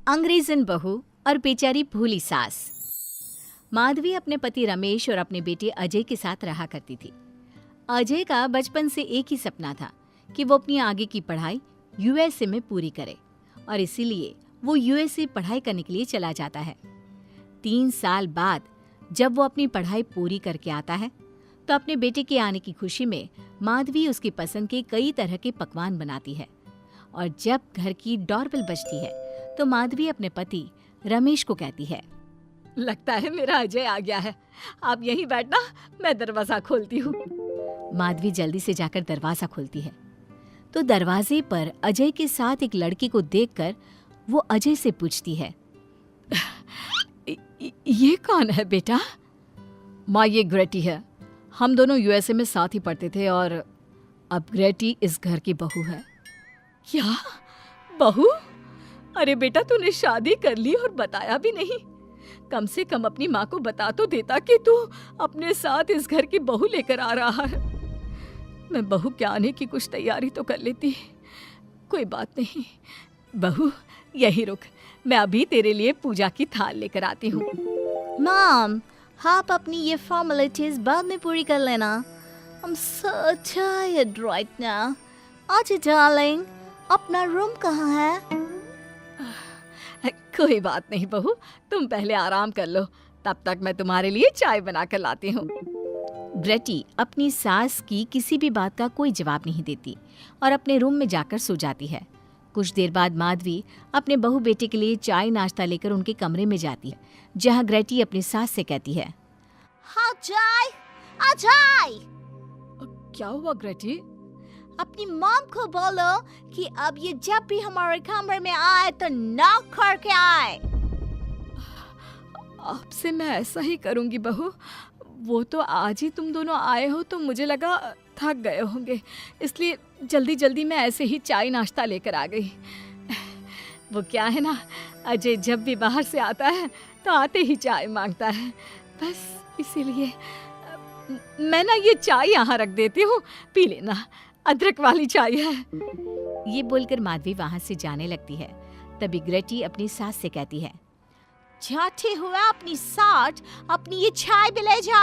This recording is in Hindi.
अंग्रेजन बहू और बेचारी भूली सास। माधवी अपने पति रमेश और अपने बेटे अजय के साथ रहा करती थी। अजय का बचपन से एक ही सपना था कि वो अपनी आगे की पढ़ाई यूएसए में पूरी करे और इसीलिए वो यूएसए पढ़ाई करने के लिए चला जाता है। 3 साल बाद जब वो अपनी पढ़ाई पूरी करके आता है तो अपने बेटे के आने की खुशी में माधवी उसकी पसंद के कई तरह के पकवान बनाती है और जब घर की डोरबेल बजती है तो माधवी अपने पति रमेश को कहती है, लगता है मेरा अजय आ गया है, आप यहीं बैठना, मैं दरवाजा खोलती हूँ। माधवी जल्दी से जाकर दरवाजा खोलती है तो दरवाजे पर अजय के साथ एक लड़की को देखकर वो अजय से पूछती है, ये कौन है बेटा? माँ, ये ग्रेटी है। हम दोनों यूएसए में साथ ही पढ़ते थे और अब ग्रेटी इस घर की बहू है। क्या बहू? अरे बेटा, तूने शादी कर ली और बताया भी नहीं। कम से कम अपनी माँ को बता तो देता कि तू अपने साथ इस घर की बहू लेकर आ रहा है। मैं बहू के आने की कुछ तैयारी तो कर लेती। कोई बात नहीं बहू, यही रुक, मैं अभी तेरे लिए पूजा की थाल लेकर आती हूँ। मॉम, आप अपनी ये फॉर्मेलिटीज बाद में पूरी कर लेना। I'm so tired right now. आजा डार्लिंग, अपना रूम कहाँ है? कोई बात नहीं बहू, तुम पहले आराम कर लो, तब तक मैं तुम्हारे लिए चाय बना कर लाती हूँ। ग्रेटी अपनी सास की किसी भी बात का कोई जवाब नहीं देती और अपने रूम में जाकर सो जाती है। कुछ देर बाद माधवी अपने बहू बेटे के लिए चाय नाश्ता लेकर उनके कमरे में जाती है, जहाँ ग्रेटी अपनी सास से कहती है, हाँ चाय, अजय। क्या हुआ ग्रेटी? अपनी मॉम को बोलो कि अब ये जब भी हमारे कमरे में आए तो नॉक करके आए। आपसे मैं ऐसा ही करूंगी बहू। वो तो आज ही तुम दोनों आए हो तो मुझे लगा थक गए होंगे, इसलिए जल्दी जल्दी मैं ऐसे ही चाय नाश्ता लेकर आ गई। वो क्या है ना, अजय जब भी बाहर से आता है तो आते ही चाय मांगता है, बस इसीलिए मैं ना ये चाय यहाँ रख देती हूँ, पी लेना, अदरक वाली चाय है। ये बोलकर माधवी वहां से जाने लगती है। तभी ग्रेटी अपनी सास से कहती है, जाते हुए अपनी साथ अपनी ये चाय भी ले जा।